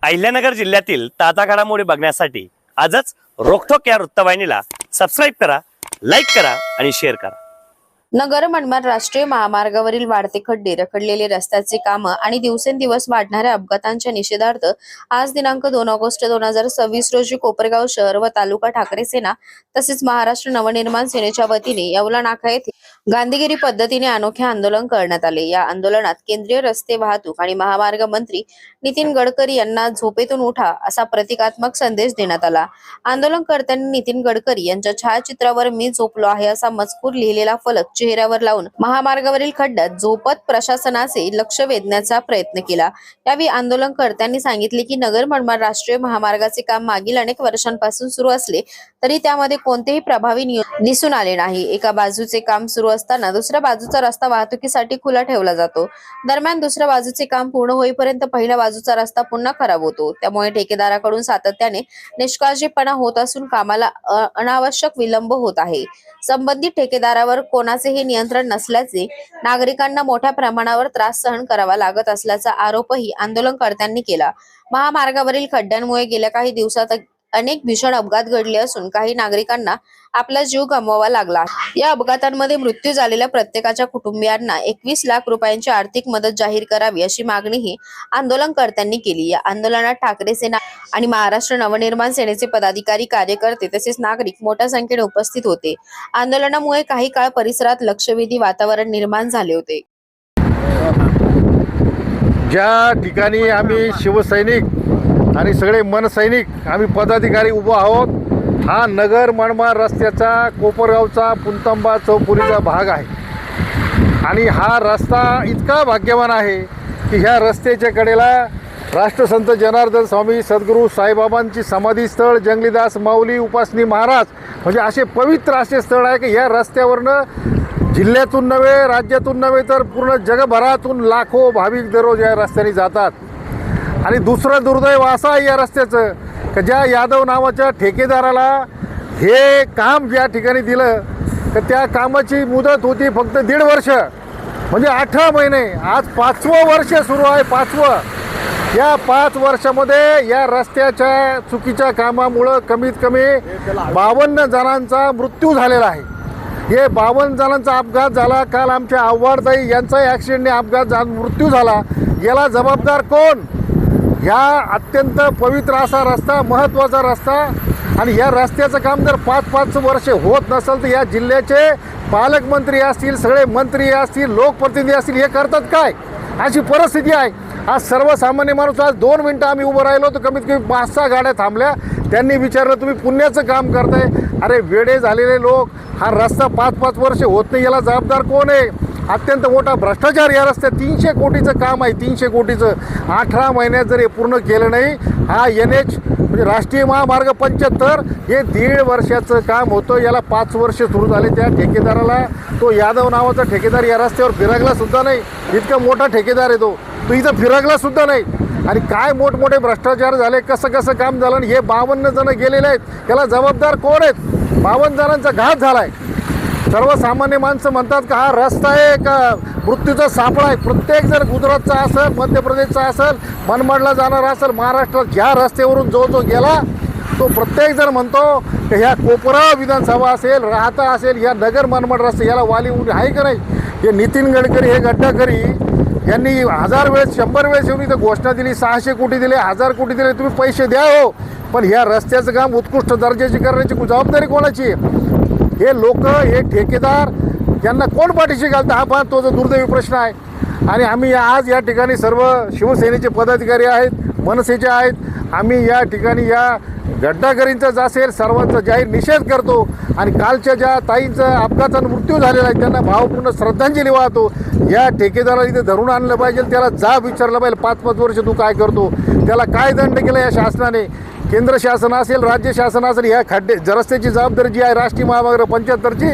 अहिल्यानगर जिल्ह्यातील ताजा घडामोडी बघण्यासाठी आजच रोखोक या वृत्तवाहिनीला सबस्क्राईब करा, लाईक करा आणि शेअर करा। नगर मनमाड राष्ट्रीय महामार्गावरील वाढते खड्डे, रखडलेले रस्त्याचे कामं आणि दिवसेंदिवस वाढणाऱ्या अपघातांच्या निषेधार्थ आज दिनांक 2 ऑगस्ट 2026 रोजी कोपरगाव शहर व तालुका ठाकरे सेना तसेच महाराष्ट्र नवनिर्माण सेनेच्या वतीने येवला नाका येथे गांधीगिरी पद्धतीने अनोखे आंदोलन करण्यात आले। या आंदोलनात केंद्रीय रस्ते वाहतूक आणि महामार्ग मंत्री नितीन गडकरी यांना झोपेतून उठा असा प्रतिकात्मक संदेश देण्यात आला। आंदोलनकर्त्यांनी नितीन गडकरी यांच्या छायाचित्रावर मी झोपलो आहे असा मजकूर लिहिलेला फलक चेहऱ्यावर लावून महामार्गावरील खड्ड्यात झोपत प्रशासनाचे लक्ष वेधण्याचा प्रयत्न केला। यावेळी आंदोलनकर्त्यांनी सांगितले की नगर मनमाड राष्ट्रीय महामार्गाचे काम मागील अनेक वर्षांपासून सुरू असले तरी त्यामध्ये कोणतेही प्रभावी नियोजन दिसून आले नाही। एका बाजूचे काम सुरू असताना दुसऱ्या बाजूचा रस्ता वाहतुकीसाठी खुला ठेवला जातो। दरम्यान दुसऱ्या बाजूचे काम पूर्ण होईपर्यंत पहिल्या बाजूचा रस्ता पुन्हा खराब होतो। त्यामुळे ठेकेदाराकडून सातत्याने निष्काळजीपणा होत असून कामाला अनावश्यक विलंब होत आहे। संबंधित ठेकेदारावर कोणाचेही नियंत्रण नसल्याचे, नागरिकांना मोठ्या प्रमाणावर त्रास सहन करावा लागत असल्याचा आरोपही आंदोलनकर्त्यांनी केला। महामार्गावरील खड्ड्यांमुळे गेल्या काही दिवसात अनेक भीषण अपघात घडले असून काही नागरिकांना आपला जीव गमवावा लागला। या अपघातांमध्ये मृत्यू झालेल्या प्रत्येकाच्या कुटुंबियांना 21 लाख रुपयांची आर्थिक मदत जाहीर करावी अशी मागणीही आंदोलनकर्त्यांनी केली। या आंदोलनात ठाकरे सेना आणि महाराष्ट्र नवनिर्माण सेनेचे पदाधिकारी, कार्यकर्ते तसेच नागरिक मोठ्या संख्येने उपस्थित होते। आंदोलनामुळे काही काळ परिसरात लक्षवेधी वातावरण निर्माण झाले होते। ज्या ठिकाणी आम्ही शिवसैनिक आणि सगळे मनसैनिक आम्ही पदाधिकारी उभो आहोत, हा नगर मनमाड रस्त्याचा कोपरगावचा पुंतंबा चौफुलीचा भाग आहे। आणि हा रस्ता इतका भाग्यवान आहे की ह्या रस्त्याच्या कडेला राष्ट्रसंत जनार्दन स्वामी सद्गुरू साईबाबांची समाधीस्थळ, जंगलीदास माऊली उपासनी महाराज म्हणजे असे पवित्र असे स्थळ आहे की ह्या रस्त्यावरनं जिल्ह्यातून नव्हे, राज्यातून नव्हे तर पूर्ण जगभरातून लाखो भाविक दररोज या रस्त्याने जातात। आणि दुसरं दुर्दैव असं आहे या रस्त्याचं की ज्या यादव नावाच्या ठेकेदाराला हे काम ज्या ठिकाणी दिलं तर त्या कामाची मुदत होती फक्त 1.5 वर्ष, म्हणजे 18 महिने। आज 5वं वर्ष सुरू आहे, 5वं। या 5 वर्षामध्ये या रस्त्याच्या चुकीच्या कामामुळं कमीत कमी 52 जणांचा मृत्यू झालेला आहे। हे 52 जणांचा अपघात झाला। काल आमच्या आव्हाडताई यांचाही ॲक्सिडेंटने अपघात मृत्यू झाला। याला जबाबदार कोण? ह्या अत्यंत पवित्र असा रस्ता, महत्त्वाचा रस्ता, आणि या रस्त्याचं काम जर 5-5 वर्ष होत नसेल तर या जिल्ह्याचे पालकमंत्री असतील, सगळे मंत्री असतील, लोकप्रतिनिधी असतील, हे करतात काय? अशी परिस्थिती आहे। आज सर्वसामान्य माणूस, आज 2 मिनटं आम्ही उभं राहिलो तर कमीत कमी 5-6 गाड्या थांबल्या। त्यांनी विचारलं तुम्ही पुण्याचं काम करताय? अरे वेडे झालेले लोक, हा रस्ता 5-5 वर्ष होत नाही, याला जबाबदार कोण आहे? अत्यंत मोठा भ्रष्टाचार या रस्त्यात। 300 कोटीचं काम आहे, 300 कोटीचं। 18 महिन्यात जर हे पूर्ण केलं नाही, हा NH म्हणजे राष्ट्रीय महामार्ग 75 हे 1.5 वर्षाचं काम होतं, याला 5 वर्ष सुरू झाले। त्या ठेकेदाराला, तो यादव नावाचा ठेकेदार या रस्त्यावर फिरकला सुद्धा नाही। इतका मोठा ठेकेदार आहे तो इथं फिरकला सुद्धा नाही। आणि काय मोठमोठे भ्रष्टाचार झाले, कसं कसं काम झालं, आणि हे 52 जण गेलेले आहेत, याला जबाबदार कोण आहेत? 52 जणांचा घात झाला आहे। सर्वसामान्य माणसं म्हणतात का हा रस्ता आहे का मृत्यूचा सापळा आहे? प्रत्येक जर गुजरातचा असेल, मध्य प्रदेशचा असेल, मनमाडला जाणार असेल, महाराष्ट्रात ज्या रस्त्यावरून जो गेला तो प्रत्येक जण म्हणतो की ह्या कोपरगाव विधानसभा असेल, राहता असेल, या नगर मनमाड रस्ते याला वाली उडी आहे का नाही? हे नितीन गडकरी, हे गड्डाकरी यांनी 1000 वेळेस 100 वेळेस येऊन इथं घोषणा दिली, 600 कोटी दिले, 1000 कोटी दिले, तुम्ही पैसे द्या हो, पण ह्या रस्त्याचं काम उत्कृष्ट दर्जाची करण्याची जबाबदारी कोणाची आहे? हे लोक, हे ठेकेदार, यांना कोण पाठीशी घालतं? हा पण तो जो दुर्दैवी प्रश्न आहे। आणि आम्ही आज या ठिकाणी सर्व शिवसेनेचे पदाधिकारी आहेत, मनसेचे आहेत, आम्ही या ठिकाणी या गड्डाकरींचाच असेल सर्वांचा जाहीर निषेध करतो। आणि कालच्या ज्या ताईंचा अपघातानं मृत्यू झालेला आहे त्यांना भावपूर्ण श्रद्धांजली वाहतो। या ठेकेदाराला इथे धरून आणलं पाहिजे, त्याला जाब विचारलं पाहिजे, 5-5 वर्ष तू काय करतो, त्याला काय दंड केला या शासनाने? केंद्र शासन असेल, राज्य शासन असेल, ह्या रस्त्याची जबाबदारी जी आहे राष्ट्रीय महामार्ग 75ची,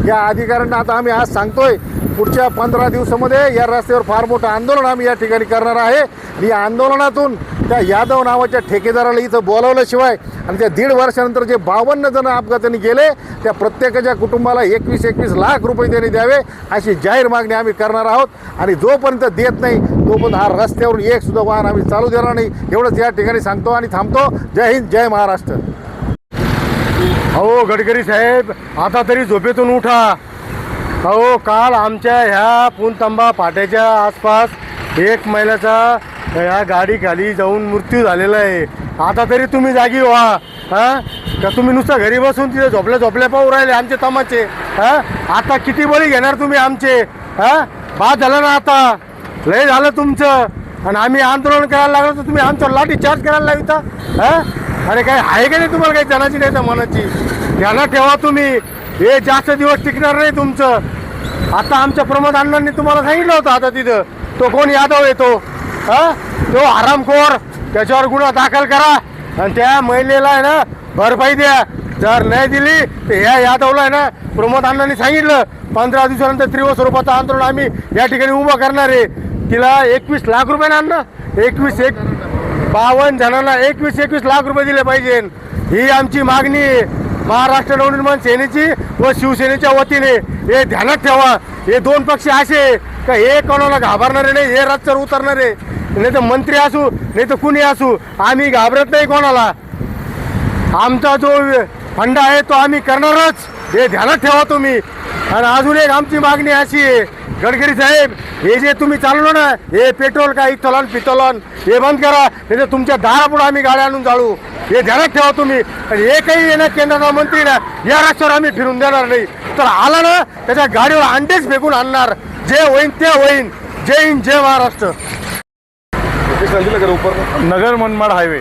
या अधिकाऱ्यांना आता आम्ही आज सांगतोय पुढच्या 15 दिवसामध्ये या रस्त्यावर फार मोठं आंदोलन आम्ही या ठिकाणी करणार आहे. या आंदोलनातून त्या यादव नावाच्या ठेकेदाराला इथं बोलावल्याशिवाय आणि त्या 1.5 वर्षानंतर जे 52 जण अपघाताने गेले त्या प्रत्येकाच्या कुटुंबाला 21 लाख रुपये त्यांनी द्यावे अशी जाहीर मागणी आम्ही करणार आहोत. आणि जोपर्यंत देत नाही तोपर्यंत हा रस्त्यावरून एक सुद्धा वाहन आम्ही चालू देणार नाही एवढंच या ठिकाणी सांगतो आणि थांबतो. जय हिंद, जय महाराष्ट्र. अहो गडकरी साहेब, आता तरी झोपेतून उठा. अहो काल आमच्या ह्या पुणतांबा फाट्याच्या आसपास एक महिलाचा ह्या गाडीखाली जाऊन मृत्यू झालेला आहे. आता तरी तुम्ही जागी व्हा. हां, का तुम्ही नुसतं घरी बसून तिथे झोपल्या पाहू राहिले आमचे तमाचे? हां, आता किती बळी घेणार तुम्ही आमचे? हां, बाद झालं ना, आता लय झालं तुमचं. आणि आम्ही आंदोलन करायला लागलो तर तुम्ही आमच्यावर लाठी चार्ज करायला लाविता. हां, अरे काय आहे का नाही तुम्हाला काही जनाची नाही तर मनाची? ध्यानात ठेवा तुम्ही, हे जास्त दिवस टिकणार नाही तुमचं. आता आमच्या प्रमोद अण्णांनी तुम्हाला सांगितलं होतं आता तिथं तो कोण यादव येतो, हा तो हरामखोर, त्याच्यावर गुन्हा दाखल करा आणि त्या महिलेला आहे ना भरपाई द्या. जर नाही दिली तर ह्या यादवला आहे ना प्रमोद अण्णांनी सांगितलं 15 दिवसानंतर तीव्र स्वरूपाचं आंदोलन आम्ही या ठिकाणी उभं करणार आहे. तिला 21 लाख रुपये ना अण्णा, 52 जणांना 21 लाख रुपये दिले पाहिजे. ही आमची मागणी आहे महाराष्ट्र नवनिर्माण सेनेची व शिवसेनेच्या वतीने. हे ध्यानात ठेवा, हे दोन पक्ष असे का हे कोणाला घाबरणारे नाही, हे रस्त्यावर उतरणारे. नाही तर मंत्री असू नाही तर कुणी असू, आम्ही घाबरत नाही कोणाला. आमचा जो फंडा आहे तो आम्ही करणारच, हे ध्यानात ठेवा तुम्ही. आणि अजून एक आमची मागणी अशी आहे गडकरी साहेब, हे जे तुम्ही चाललो ना हे पेट्रोल का इथॉलॉन पिथॉलॉन हे बंद करा, नाही तर तुमच्या दारापुढे आम्ही गाड्या आणून जाळू. हे ध्यानात ठेवा तुम्ही. आणि एकही येणार केंद्राचा मंत्री ना या रस्त्यावर आम्ही फिरून देणार नाही. तर आला ना त्याच्या गाडीवर अंडेच फेकून आणणार. जे होईन ते होईन. जय हिंद, जय महाराष्ट्र. नगर मनमाड हायवे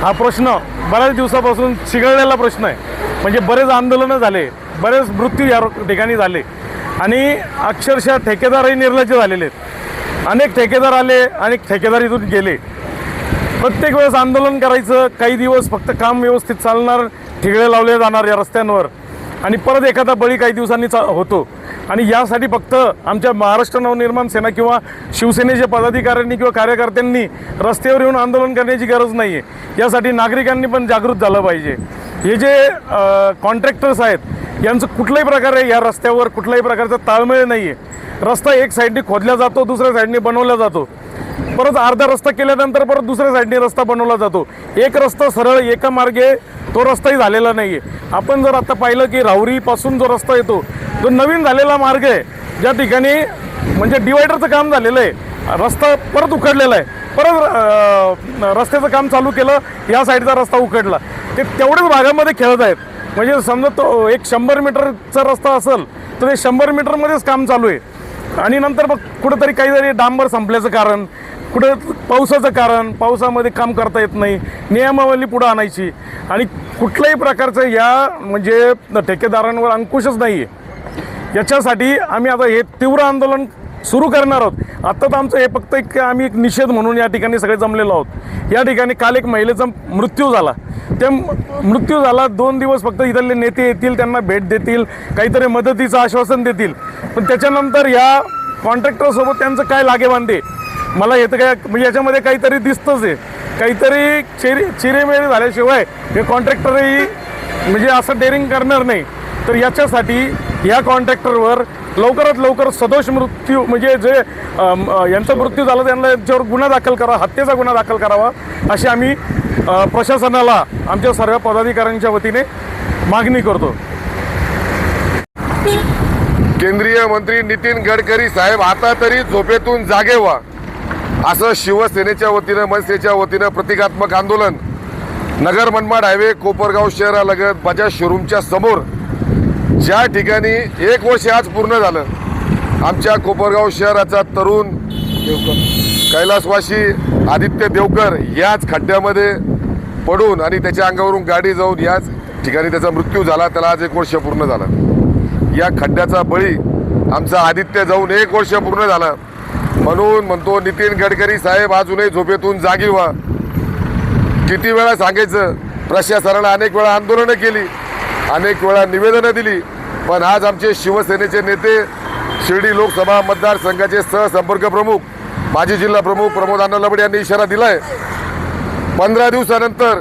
हा प्रश्न बऱ्याच दिवसापासून चिघळलेला प्रश्न आहे. म्हणजे बरेच आंदोलनं झाले, बरेच मृत्यू या ठिकाणी झाले आणि अक्षरशः ठेकेदारही निर्लज्ज झालेले आहेत. अनेक ठेकेदार आले, अनेक ठेकेदार इथून गेले. प्रत्येक वेळेस आंदोलन करायचं, काही दिवस फक्त काम व्यवस्थित चालणार, ठिगळे लावले जाणार या रस्त्यांवर आणि परत एखादा बळी काही दिवसांनी होतो. आणि यासाठी फक्त आमच्या महाराष्ट्र नवनिर्माण सेना किंवा शिवसेनेच्या पदाधिकाऱ्यांनी किंवा कार्यकर्त्यांनी रस्त्यावर येऊन आंदोलन करण्याची गरज नाही आहे. यासाठी नागरिकांनी पण जागृत झालं पाहिजे. हे जे कॉन्ट्रॅक्टर्स आहेत यांचं कुठल्याही प्रकारे या रस्त्यावर कुठल्याही प्रकारचा ताळमेळ नाही आहे. रस्ता एक साईडने खोदला जातो, दुसऱ्या साईडने बनवला जातो, परत अर्धा रस्ता केल्यानंतर परत दुसऱ्या साईडने रस्ता बनवला जातो. एक रस्ता सरळ एका मार्गे तो रस्ताही झालेला नाही आहे. आपण जर आता पाहिलं की राहुरीपासून जो रस्ता येतो तो नवीन झालेला मार्ग आहे, ज्या ठिकाणी म्हणजे डिवायडरचं काम झालेलं आहे, रस्ता परत उखडलेला आहे, परत रस्त्याचं काम चालू केलं, या साईडचा रस्ता उखडला. ते तेवढ्याच भागामध्ये खेळत आहेत. म्हणजे समजा तो एक 100 मीटरचा रस्ता असेल तर ते 100 मीटरमध्येच काम चालू आहे. आणि नंतर मग कुठंतरी काहीतरी डांबर संपल्याचं कारण, कुठं पावसाचं कारण, पावसामध्ये काम करता येत नाही, नियमावली पुढं आणायची आणि कुठल्याही प्रकारचं या म्हणजे ठेकेदारांवर अंकुशच नाही आहे. याच्यासाठी आम्ही आता हे तीव्र आंदोलन सुरू करणार आहोत. आत्ता तर आमचं हे फक्त आम्ही एक निषेध म्हणून या ठिकाणी सगळे जमलेलो आहोत. या ठिकाणी काल एक महिलेचा मृत्यू झाला. त्या मृत्यू झाला 2 दिवस फक्त इथले नेते येतील, त्यांना भेट देतील, काहीतरी मदतीचं आश्वासन देतील, पण त्याच्यानंतर या कॉन्ट्रॅक्टरसोबत त्यांचं काय लागेबांधे मला येतं काय म्हणजे याच्यामध्ये काहीतरी दिसतंच आहे. काहीतरी चिरेमेरे झाल्याशिवाय हे कॉन्ट्रॅक्टरही म्हणजे असं डेअरिंग करणार नाही. तर याच्यासाठी या कॉन्ट्रॅक्टरवर लवकरात लवकर सदोष मृत्यू म्हणजे जे यांचा मृत्यू झाला त्यांना यांच्यावर गुन्हा दाखल करा, हत्येचा गुन्हा दाखल करावा अशी आम्ही प्रशासनाला आमच्या सर्व पदाधिकाऱ्यांच्या वतीने मागणी करतो. केंद्रीय मंत्री नितीन गडकरी साहेब आता तरी झोपेतून जागे व्हा असं शिवसेनेच्या वतीनं मनसेच्या वतीनं प्रतिकात्मक आंदोलन नगर मनमाड हायवे कोपरगाव शहरालगत बजाज शोरूमच्या समोर, ज्या ठिकाणी 1 वर्ष आज पूर्ण झालं. आमच्या कोपरगाव शहराचा तरुण कैलासवासी आदित्य देवकर याच खड्ड्यामध्ये पडून आणि त्याच्या अंगावरून गाडी जाऊन याच ठिकाणी त्याचा मृत्यू झाला. त्याला आज 1 वर्ष पूर्ण झालं. या खड्ड्याचा बळी आमचा आदित्य जाऊन 1 वर्ष पूर्ण झाला. म्हणून म्हणतो नितीन गडकरी साहेब अजूनही झोपेतून जागी व्हा. किती वेळा सांगायचं, प्रशासनाला अनेक वेळा आंदोलनं केली, अनेक वेळा निवेदनं दिली, पण आज आमचे शिवसेनेचे नेते शिर्डी लोकसभा मतदारसंघाचे सहसंपर्क प्रमुख माजी जिल्हा प्रमुख प्रमोद अण्णा लबडे यांनी इशारा दिलाय 15 दिवसानंतर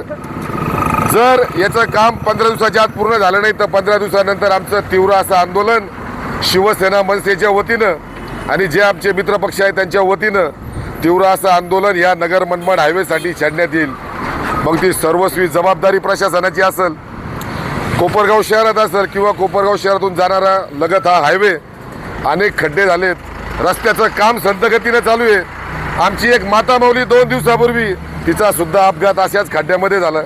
जर याचं काम 15 दिवसाच्या आत पूर्ण झालं नाही तर 15 दिवसानंतर आमचं तीव्र असं आंदोलन शिवसेना मनसेच्या वतीनं आणि जे आमचे मित्रपक्ष आहेत त्यांच्या वतीनं तीव्र असं आंदोलन या नगर मनमाड हायवेसाठी छेडण्यात येईल. मग ती सर्वस्वी जबाबदारी प्रशासनाची असेल, कोपरगाव शहरात असेल किंवा कोपरगाव शहरातून जाणारा लगत हा हायवे अनेक खड्डे झालेत, रस्त्याचं काम संथ गतीनं चालू आहे. आमची एक माता माऊली 2 दिवसापूर्वी तिचा सुद्धा अपघात अशाच खड्ड्यामध्ये झाला.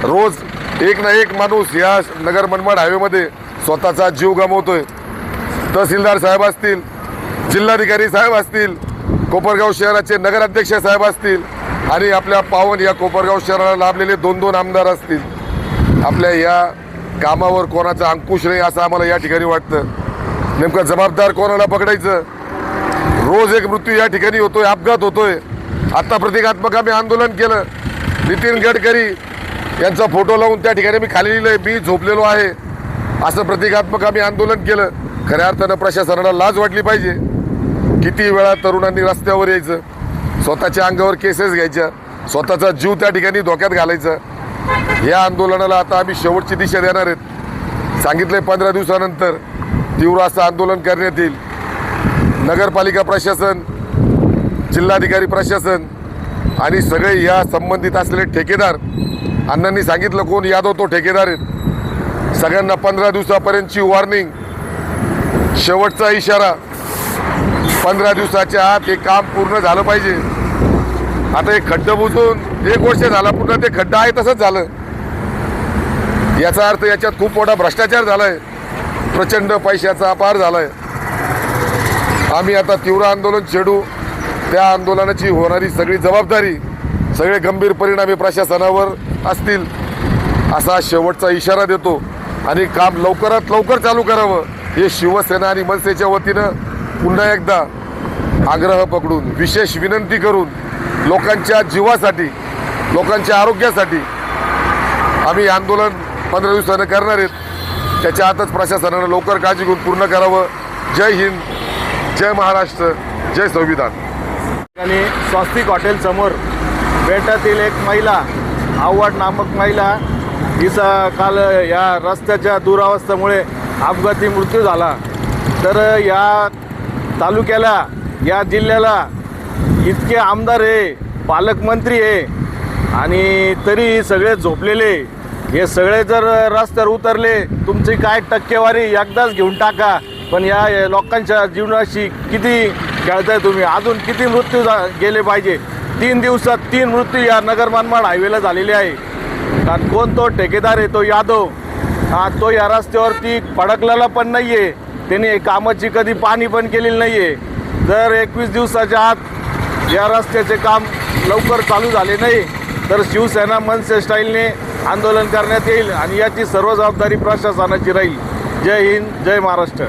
रोज एक ना एक माणूस या नगर मनमाड हायवेमध्ये स्वतःचा जीव गमावतोय. तहसीलदार साहेब असतील, जिल्हाधिकारी साहेब असतील, कोपरगाव शहराचे नगराध्यक्ष साहेब असतील आणि आपल्या पावन या कोपरगाव शहराला लाभलेले 2-2 आमदार असतील. आपल्या या कामावर कोणाचा अंकुश नाही असं आम्हाला या ठिकाणी वाटतं. नेमकं जबाबदार कोणाला पकडायचं? रोज एक मृत्यू या ठिकाणी होतोय, अपघात होतोय. आत्ता प्रतिकात्मक आम्ही आंदोलन केलं. नितीन गडकरी यांचा फोटो लावून त्या ठिकाणी मी खाली लिहिलंय मी झोपलेलो आहे असं प्रतिकात्मक आम्ही आंदोलन केलं. खऱ्या अर्थानं प्रशासनाला लाज वाटली पाहिजे. किती वेळा तरुणांनी रस्त्यावर यायचं, स्वतःच्या अंगावर केसेस घ्यायच्या, स्वतःचा जीव त्या ठिकाणी धोक्यात घालायचा. या आंदोलनाला आता आम्ही शेवटची दिशा देणार आहेत. सांगितलंय 15 दिवसानंतर तीव्र असं आंदोलन करण्यात येईल. नगरपालिका प्रशासन, जिल्हाधिकारी प्रशासन आणि सगळे या संबंधित असलेले ठेकेदार, अण्णांनी सांगितलं कोण यादव तो ठेकेदार आहेत, सगळ्यांना 15 दिवसापर्यंतची वॉर्निंग, शेवटचा इशारा. 15 दिवसाच्या आत हे काम पूर्ण झालं पाहिजे. आता हे खड्डं बुजून 1 वर्ष झाला, पुन्हा ते खड्डं आहे तसंच झालं. याचा अर्थ याच्यात खूप मोठा भ्रष्टाचार झालाय, प्रचंड पैशाचा अपार झालाय. आम्ही आता तीव्र आंदोलन छेडू. त्या आंदोलनाची होणारी सगळी जबाबदारी, सगळे गंभीर परिणाम हे प्रशासनावर असतील असा शेवटचा इशारा देतो. आणि काम लवकरात लवकर चालू करावं हे शिवसेना आणि मनसेच्या वतीनं पुन्हा एकदा आग्रह पकडून, विशेष विनंती करून, लोकांच्या जीवासाठी, लोकांच्या आरोग्यासाठी आम्ही आंदोलन 15 दिवसानं करणार आहेत. त्याच्या आतच प्रशासनानं लवकर काळजी घेऊन पूर्ण करावं. जय हिंद, जय महाराष्ट्र, जय संविधान. आणि स्वस्तिक हॉटेल समोर बेटातील एक महिला, आव्हाड नामक महिला, हिचा काल या रस्त्याच्या दुरावस्थेमुळे अपघाती मृत्यू झाला. तर या तालुक्याला, या जिल्ह्याला इतके आमदार आहे, पालकमंत्री आहे आणि तरी सगळे झोपलेले. हे सगळे जर रस्त्यावर उतरले, तुमची काय टक्केवारी एकदाच घेऊन टाका. पण या लोकांच्या जीवनाशी किती खेळताय तुम्ही? अजून किती मृत्यू गेले पाहिजे? 3 दिवसात 3 मृत्यू या नगर मनमाड हायवेला झालेले आहे. कारण कोण तो ठेकेदार आहे, तो यादव. तो या रस्त्यावरती फडकलेला पण नाही आहे, त्याने कामाची कधी पाणी पण केलेली नाही आहे. जर 21 दिवसाच्या आत या रस्त्याचे काम लवकर चालू झाले नाही तर शिवसेना मनसे स्टाईलने आंदोलन करण्यात येईल आणि याची सर्व जबाबदारी प्रशासनाची राहील. जय हिंद, जय महाराष्ट्र.